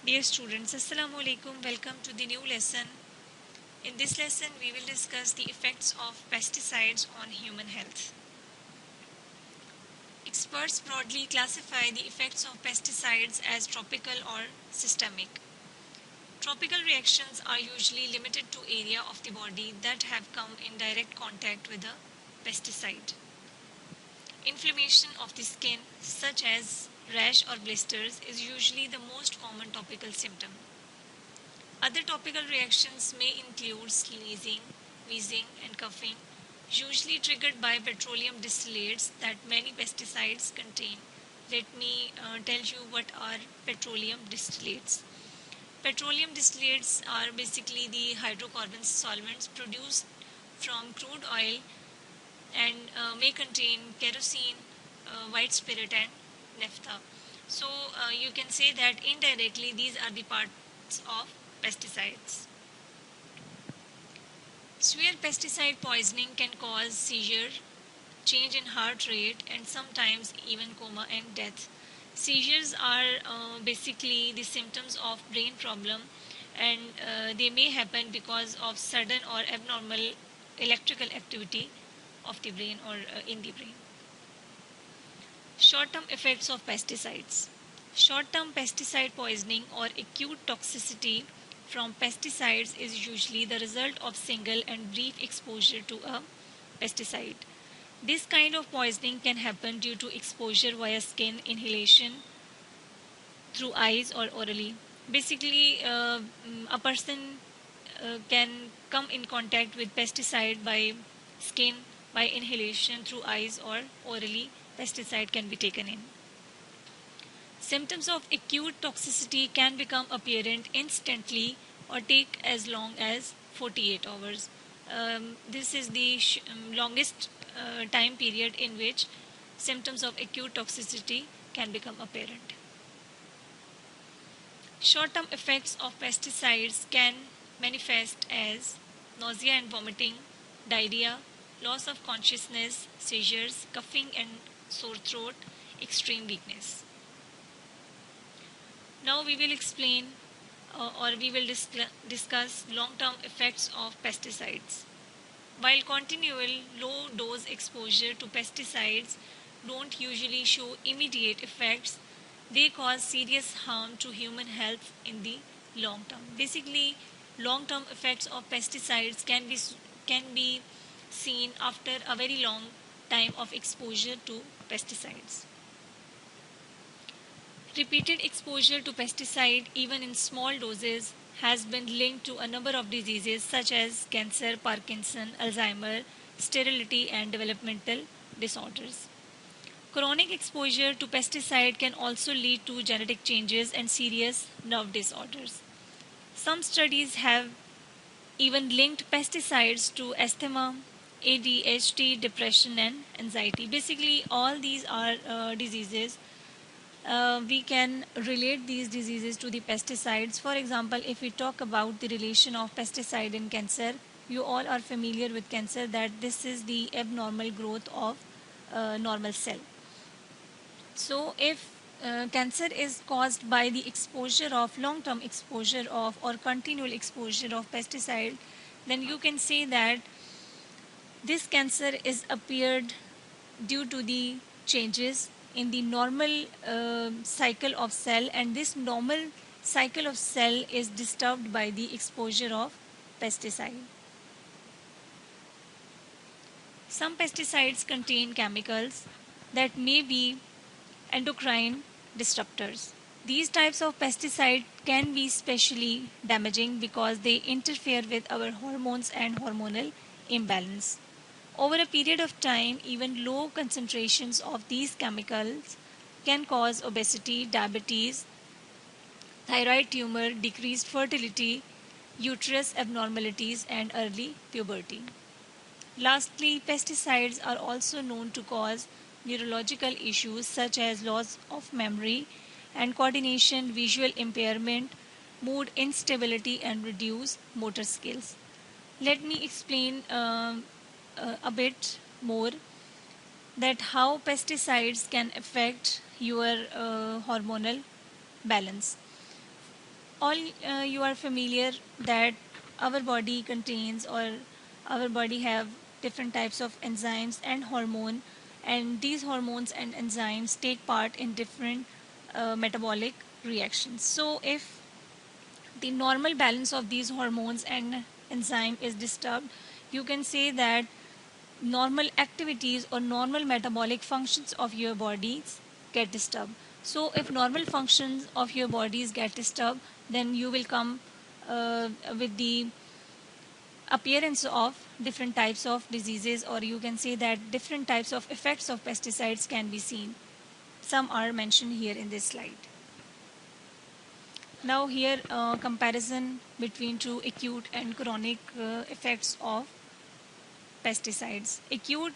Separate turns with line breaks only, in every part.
Dear students, Assalamu alaikum. Welcome to the new lesson. In this lesson, we will discuss the effects of pesticides on human health. Experts broadly classify the effects of pesticides as tropical or systemic. Tropical reactions are usually limited to area of the body that have come in direct contact with a pesticide. Inflammation of the skin, such as rash or blisters, is usually the most common topical symptom. Other topical reactions may include sneezing, wheezing, and coughing, usually triggered by petroleum distillates that many pesticides contain. Let me tell you what are petroleum distillates. Petroleum distillates are basically the hydrocarbon solvents produced from crude oil and may contain kerosene, white spirit, and naphtha. So you can say that indirectly these are the parts of pesticides. Severe pesticide poisoning can cause seizure, change in heart rate, and sometimes even coma and death. Seizures are basically the symptoms of brain problem, and they may happen because of sudden or abnormal electrical activity of the brain or in the brain. Short term effects of pesticides. Short term pesticide poisoning or acute toxicity from pesticides is usually the result of single and brief exposure to a pesticide. This kind of poisoning can happen due to exposure via skin, inhalation, through eyes, or orally. Basically, a person can come in contact with pesticide by skin, by inhalation, through eyes, or orally. Pesticide can be taken in. Symptoms of acute toxicity can become apparent instantly or take as long as 48 hours. This is the longest time period in which symptoms of acute toxicity can become apparent. Short term effects of pesticides can manifest as nausea and vomiting, diarrhea, loss of consciousness, seizures, coughing and sore throat, extreme weakness. Now we will explain or we will discuss long-term effects of pesticides. While continual low-dose exposure to pesticides don't usually show immediate effects, they cause serious harm to human health in the long term. Basically, long-term effects of pesticides can be seen after a very long time of exposure to pesticides. Repeated exposure to pesticide, even in small doses, has been linked to a number of diseases such as cancer, Parkinson, Alzheimer, sterility, and developmental disorders. Chronic exposure to pesticide can also lead to genetic changes and serious nerve disorders. Some studies have even linked pesticides to asthma, ADHD, depression, and anxiety. Basically, all these are diseases. We can relate these diseases to the pesticides. For example, if we talk about the relation of pesticide in cancer, you all are familiar with cancer, that this is the abnormal growth of normal cell. So if cancer is caused by the exposure of long-term exposure of or continual exposure of pesticide, then you can say that this cancer is appeared due to the changes in the normal cycle of cell, and this normal cycle of cell is disturbed by the exposure of pesticide. Some pesticides contain chemicals that may be endocrine disruptors. These types of pesticide can be especially damaging because they interfere with our hormones and hormonal imbalance. Over a period of time, even low concentrations of these chemicals can cause obesity, diabetes, thyroid tumor, decreased fertility, uterus abnormalities, and early puberty. Lastly, pesticides are also known to cause neurological issues such as loss of memory and coordination, visual impairment, mood instability, and reduced motor skills. Let me explain a bit more that how pesticides can affect your hormonal balance. all you are familiar that our body contains, or our body have different types of enzymes and hormone, and these hormones and enzymes take part in different metabolic reactions. So if the normal balance of these hormones and enzyme is disturbed, you can say that normal activities or normal metabolic functions of your bodies get disturbed. So if normal functions of your bodies get disturbed, then you will come with the appearance of different types of diseases, or you can say that different types of effects of pesticides can be seen. Some are mentioned here in this slide. Now here comparison between two acute and chronic effects of pesticides. Acute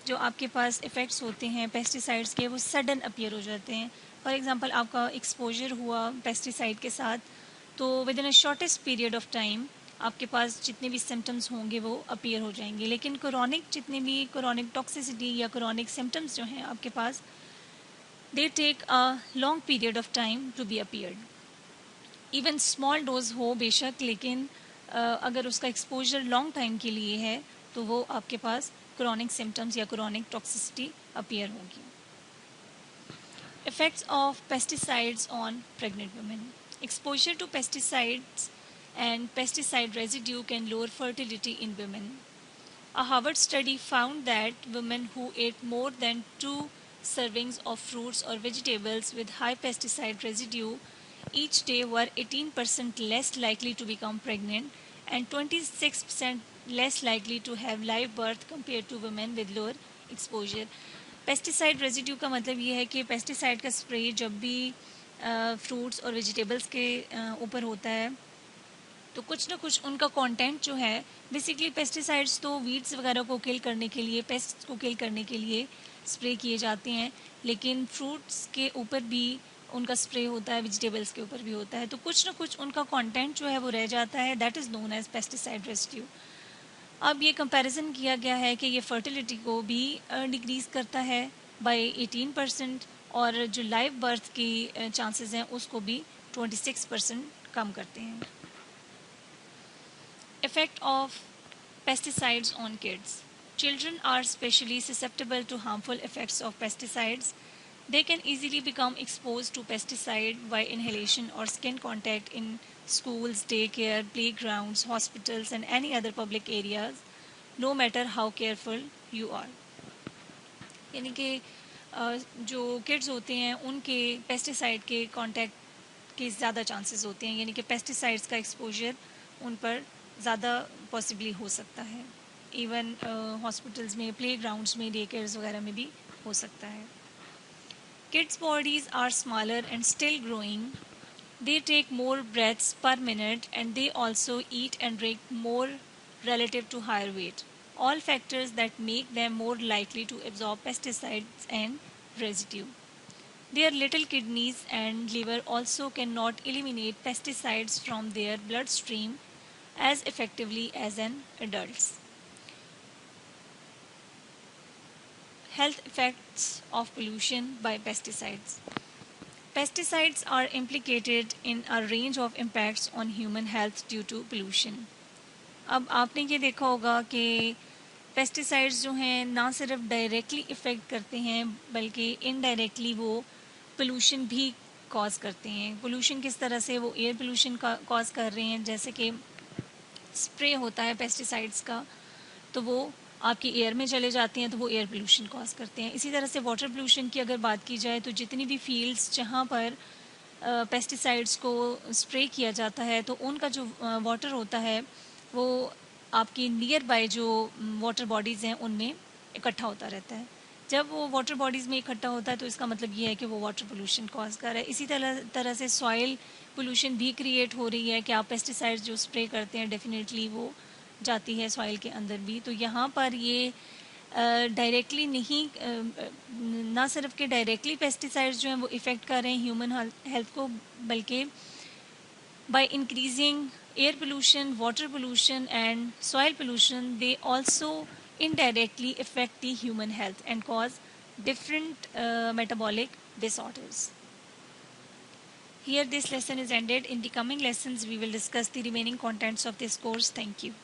जो आपके पास effects होते हैं pesticides के, वो sudden appear हो जाते हैं. For example आपका एक्सपोजर हुआ पेस्टिसाइड के साथ, तो with in a shortest period of time आपके पास जितने भी सिम्टम्स होंगे वो अपीयर हो जाएंगे. लेकिन क्रोनिक जितने भी क्रोनिक टॉक्सिसिटी या क्रोनिक सिम्टम्स जो हैं आपके पास, they take a long period of time to be appeared. Even small dose हो बेशक, लेकिन अगर उसका एक्सपोजर लॉन्ग टाइम के लिए है तो वो आपके पास क्रोनिक सिम्टम्स या क्रोनिक टॉक्सिसिटी अपीयर होगी. Effects of pesticides on pregnant women. Exposure to pesticides and pesticide residue can lower fertility in women. A Harvard study found that women who ate more than 2 servings of fruits or vegetables with high pesticide residue each day were 18% less likely to become pregnant and 26% less likely to have live birth compared to women with lower exposure. Pesticide residue का मतलब ये है कि pesticide का spray जब भी fruits और vegetables के ऊपर होता है तो कुछ ना कुछ उनका कंटेंट जो है, बेसिकली पेस्टिसाइड्स तो वीड्स वगैरह को किल करने के लिए, पेस्ट को किल करने के लिए स्प्रे किए जाते हैं, लेकिन फ्रूट्स के ऊपर भी उनका स्प्रे होता है, वेजिटेबल्स के ऊपर भी होता है, तो कुछ ना कुछ उनका कंटेंट जो है वो रह जाता है. That is known as pesticide residue. अब ये कंपैरिजन किया गया है कि ये फर्टिलिटी को भी डिक्रीज़ करता है बाय 18% और जो लाइव बर्थ की चांसेस हैं उसको भी 26% कम करते हैं. Effect of pesticides on kids. Children are especially susceptible to harmful effects of pesticides. They can easily become exposed to pesticide by inhalation or skin contact in schools, daycare, playgrounds, hospitals, and any other public areas, no matter how careful you are. यानी कि जो kids होते हैं उनके pesticide के contact के ज़्यादा chances होते हैं, यानी कि पेस्टिसाइड्स का एक्सपोजर उन पर ज़्यादा पॉसिबली हो सकता है. इवन हॉस्पिटल्स में, प्ले ग्राउंड्स में, डे केयर्स वगैरह में भी हो सकता है. Kids bodies are smaller and still growing. They take more breaths per minute and they also eat and drink more relative to higher weight. All factors that make them more likely to absorb pesticides and residue. Their little kidneys and liver also cannot eliminate pesticides from their bloodstream as effectively as an adult's. Health effects of pollution by pesticides. Pesticides are implicated in a range of impacts on human health due to pollution. अब आपने ये देखा होगा कि pesticides जो हैं ना सिर्फ डायरेक्टली इफ़ेक्ट करते हैं बल्कि इनडायरेक्टली वो पोल्यूशन भी कॉज करते हैं. पोल्यूशन किस तरह से? वो एयर पोल्यूशन का कॉज कर रहे हैं, जैसे कि स्प्रे होता है पेस्टिसाइड्स का तो वो आपकी एयर में चले जाते हैं तो वो एयर पोल्यूशन कॉज करते हैं. इसी तरह से वाटर पोल्यूशन की अगर बात की जाए तो जितनी भी फील्ड्स जहाँ पर पेस्टिसाइड्स को स्प्रे किया जाता है तो उनका जो वाटर होता है वो आपकी नियर बाय जो वाटर बॉडीज़ हैं उनमें इकट्ठा होता रहता है. जब वो वाटर बॉडीज़ में इकट्ठा होता है तो इसका मतलब ये है कि वो वाटर पोल्यूशन कॉज कर रहा है. इसी तरह से सॉइल पोल्यूशन भी क्रिएट हो रही है कि आप पेस्टिसाइड्स जो स्प्रे करते हैं डेफिनेटली वो जाती है सॉइल के अंदर भी. तो यहाँ पर ये डायरेक्टली नहीं, ना सिर्फ कि डायरेक्टली पेस्टिसाइड्स जो हैं वो इफ़ेक्ट कर रहे हैं ह्यूमन हेल्थ को, बल्कि by increasing air pollution, water pollution and soil pollution, they also indirectly affect the human health and cause different metabolic disorders. Here this lesson is ended. In the coming lessons we will discuss the remaining contents of this course. Thank you.